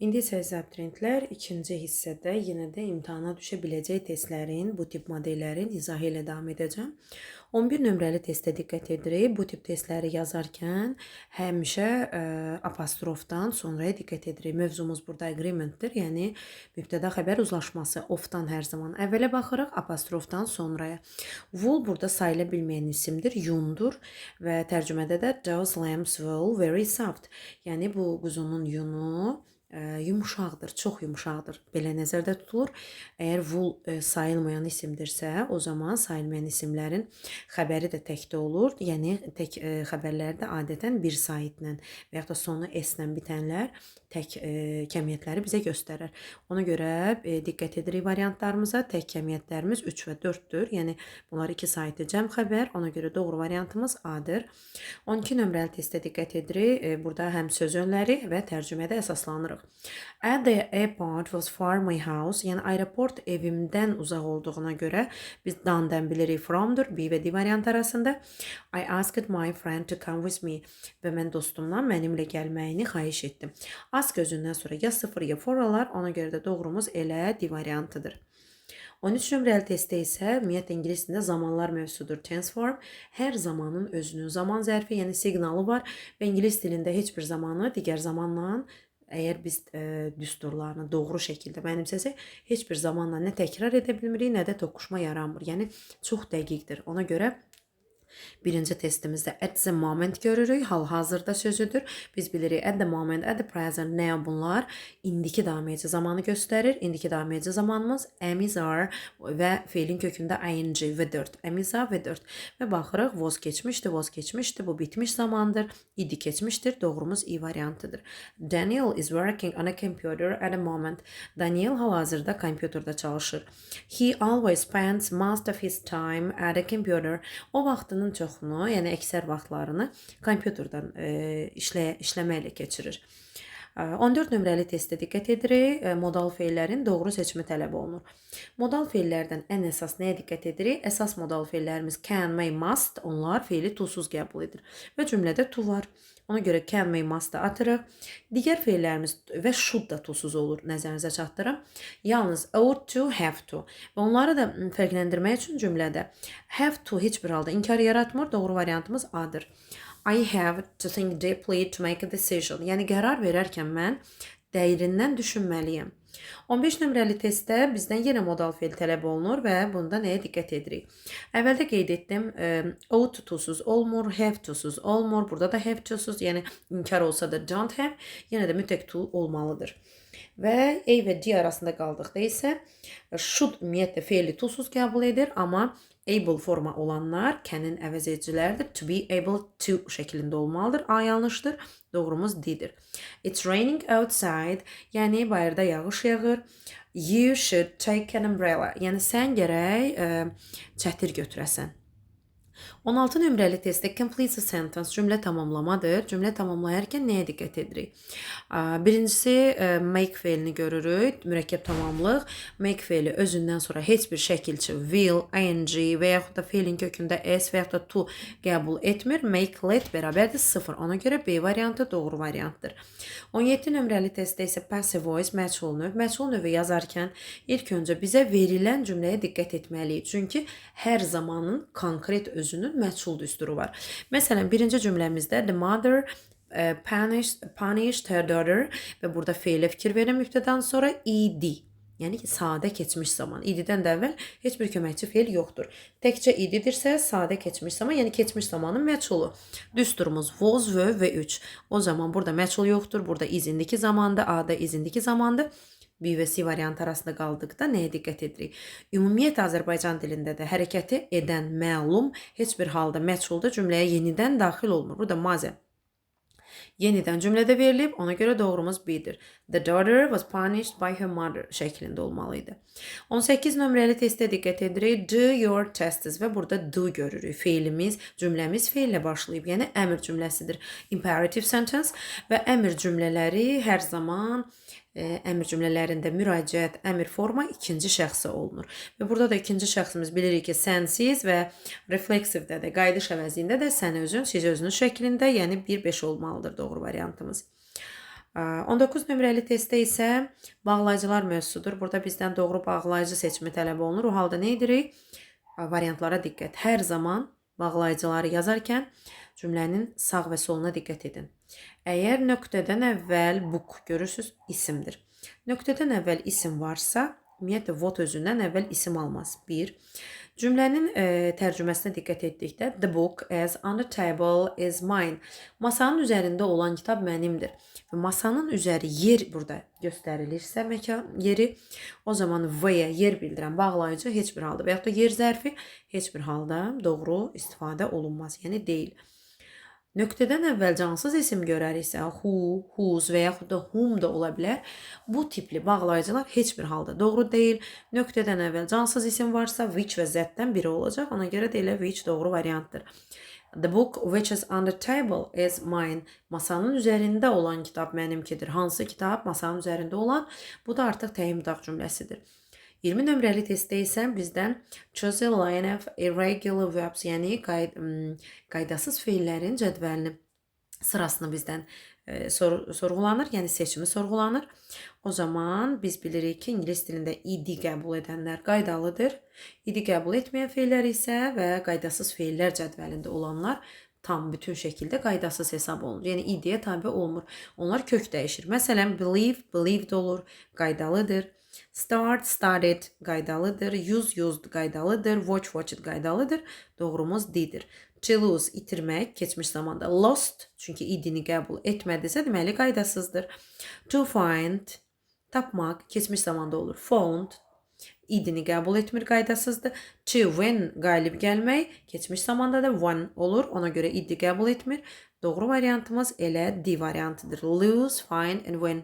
İndi isə zəbtrendlər ikinci hissədə yenə də imtahana düşə biləcək testlərin, bu tip modellərin izahı ilə davam edəcəm. 11 nömrəli testə diqqət edirik. Bu tip testləri yazarkən həmişə apostrofdan sonraya diqqət edirik. Mövzumuz burada agreementdir, yəni mübtəda xəbər uzlaşması. Ofdan hər zaman əvvələ baxırıq, apostrofdan sonraya. Wool burada sayıla bilməyən isimdir, yundur və tərcümədə də those lambs wool very soft. Yəni bu quzunun yunu yumuşaqdır, çox yumuşaqdır. Belə nəzərdə tutulur. Əgər wool sayılmayan isimdirsə, o zaman sayılmayan isimlərin xəbəri də təkdə olur. Yəni tək xəbərlərdə adətən bir saytla və ya da sonu s-lə bitənlər tək kəmiyyətləri bizə göstərir. Ona görə diqqət edirik variantlarımıza. Tək kəmiyyətlərimiz 3 və 4-dür. Yəni bunlar 2 saytı cəm xəbər. Ona görə doğru variantımız A-dır. 12 nömrəli testə diqqət edirik. Burada həm söz önləri və tərcümədə əsaslanırıq. At the airport was far my house. Yəni aeroport evimdən uzaq olduğuna görə biz dandan bilirik from'dur. B və D variant arasında. I asked my friend to come with me. Və mən dostumdan mənimlə gəlməyini xahiş etdim. Ask özündən sonra ya 0 ya for olar. Ona görə də doğrumuz elə D variantıdır. 13 nömrəli testdə isə ümumiyyətlə ingilis dilində zamanlar mövzusudur. Tense form hər zamanın özünün zaman zərfi, yəni siqnalı var və ingilis dilində heç bir zamanı digər zamanla əgər biz düsturlarını doğru şəkildə mənimsəsək, heç bir zamanla nə təkrar edə bilmirik, nə də toqquşma yaranmır. Yəni çox dəqiqdir. Ona görə birinci testimizdə at the moment görürük. Hal-hazırda sözüdür. Biz bilirik at the moment, at the present, now bunlar indiki davam edici zamanı göstərir. İndiki davam edici zamanımız am, is, are və feilin kökündə ing və 4. Am, is, are və 4. Və baxırıq was keçmişdi, bu bitmiş zamandır. İdi keçmişdir. Doğrumuz i variantıdır. Daniel is working on a computer at the moment. Daniel hal-hazırda kompüterdə çalışır. He always spends most of his time at a computer. O vaxtının çoxunu, yəni əksər vaxtlarını kompüterdən işləməklə keçirir. 14 nömrəli testə diqqət edirik. Modal feillərin doğru seçimi tələb olunur. Modal feillərdən ən əsas nəyə diqqət edirik? Əsas modal feillərimiz can, may, must. Onlar feili to-suz qəbul edir. Və cümlədə to var. Ona görə can, may, must-ı atırıq. Digər feillərimiz və should da to-suz olur. Nəzərinizə çatdırım. Yalnız ought to, have to. Və onları da fərqləndirmək üçün cümlədə have to heç bir halda inkar yaratmır. Doğru variantımız A-dır. I have to think deeply to make a decision. Yəni qərar verərkən mən dərindən düşünməliyəm. 15 nömrəli testdə bizdən yenə modal feil tələb olunur və bunda nəyə diqqət edirik? Əvvəldə qeyd etdim, ought to-suz olmur, have to-suz olmur. Burada da have to-suz, yəni inkar olsa da don't have, yenə də mütləq to olmalıdır. Və A və D arasında qaldıqda isə should ümumiyyətlə feili to-suz qəbul edir, amma able forma olanlar kənin əvəz ediciləridir. To be able to şəklində olmalıdır. A yanlışdır. Doğrumuz D-dir. It's raining outside. Yəni bayırda yağış yağır. You should take an umbrella. Yəni sən gərək çətir götürəsən. 16 nömrəli testdə complete a sentence cümlə tamamlamadır. Cümlə tamamlayarkən nəyə diqqət edirik? Birincisi make feilini görürük. Mürəkkəb tamamlıq. Make feili özündən sonra heç bir şəkilçi will, ing və yaxud da feilin kökündə s və yaxud da to qəbul etmir. Make let bərabərdir 0. Ona görə B variantı doğru variantdır. 17 nömrəli testdə isə passive voice məchul növ. Məchul növü yazarkən ilk öncə bizə verilən cümləyə diqqət etməliyik. Çünki hər zamanın konkret özünün məchul düsturu var. Məsələn, birinci cümləmizdə the mother punished her daughter və burada feilə fikir verin mübtədən sonra ed. Yəni ki, sadə keçmiş zaman. İdidən də əvvəl heç bir köməkçi feil yoxdur. Təkcə ididirsə, sadə keçmiş zaman, yəni keçmiş zamanın məchulu. Düsturumuz was, were və 3. O zaman burada məchul yoxdur. Burada is indiki zamanda, A-da is indiki zamanda. B və C variantı arasında qaldıqda nəyə diqqət edirik? Ümumiyyətlə Azərbaycan dilində də hərəkəti edən məlum heç bir halda məchulda cümləyə yenidən daxil olmur. Burada mazə yenidən cümlədə verilib, ona görə doğrumuz B-dir. The daughter was punished by her mother şəklində olmalıydı. 18 nömrəli testə diqqət edirik. Do your tests və burada do görürük. Feilimiz, cümləmiz feillə başlayıb, yəni əmr cümləsidir. Imperative sentence və əmr cümlələri hər zaman əmr cümlələrində müraciət, əmr forma ikinci şəxsə olunur. Və burada da ikinci şəxsimiz bilirik ki, sənsiz və refleksivdə də, qayıdış əvəzində də sən özün, siz özünüz şəklində, yəni 1-5 olmalıdır doğru variantımız. 19 nömrəli testdə isə bağlayıcılar mövzusudur. Burada bizdən doğru bağlayıcı seçimi tələb olunur. O halda nə edirik? Variantlara diqqət. Hər zaman bağlayıcıları yazarkən cümlənin sağ və soluna diqqət edin. Əgər nöqtədən əvvəl book görürsünüz, isimdir. Nöqtədən əvvəl isim varsa, ümumiyyətlə what özündən əvvəl isim almaz. 1. Cümlənin tərcüməsinə diqqət etdikdə the book is on the table is mine. Masanın üzərində olan kitab mənimdir. Və masanın üzəri yer burada göstərilirsə məkan yeri, o zaman v-yə yer bildirən bağlayıcı heç bir halda və yaxud da yer zərfi heç bir halda doğru istifadə olunmaz. Yəni deyil. Nöqtədən əvvəl cansız isim görəriksə, who, whose və yaxud da whom da ola bilər. Bu tipli bağlayıcılar heç bir halda doğru deyil. Nöqtədən əvvəl cansız isim varsa, which və z-dən biri olacaq. Ona görə də elə which doğru variantdır. The book which is on the table is mine. Masanın üzərində olan kitab mənimkidir. Hansı kitab masanın üzərində olan? Bu da artıq təyin müdaq cümləsidir. 20 nömrəli testdə isə bizdən choose a line of irregular verbs, yəni qaydasız feillərin cədvəlini, sırasını bizdən sorğulanır, yəni seçimi sorğulanır. O zaman biz bilirik ki, ingilis dilində id qəbul edənlər qaydalıdır. İd qəbul etməyən feillər isə və qaydasız feillər cədvəlində olanlar tam bütün şəkildə qaydasız hesab olunur. Yəni idiyə tabe olmur. Onlar kök dəyişir. Məsələn, believe, believed olur, qaydalıdır. Start, started qaydalıdır. Use, used qaydalıdır. Watch, watched qaydalıdır. Doğrumuz D-dir. To lose, itirmək, keçmiş zamanda. Lost, çünki idini qəbul etmədisə, deməli qaydasızdır. To find, tapmaq, keçmiş zamanda olur. Found, idini qəbul etmir, qaydasızdır. To win, qalib gəlmək, keçmiş zamanda da won olur. Ona görə idi qəbul etmir. Doğru variantımız elə D variantıdır. Lose, find and win.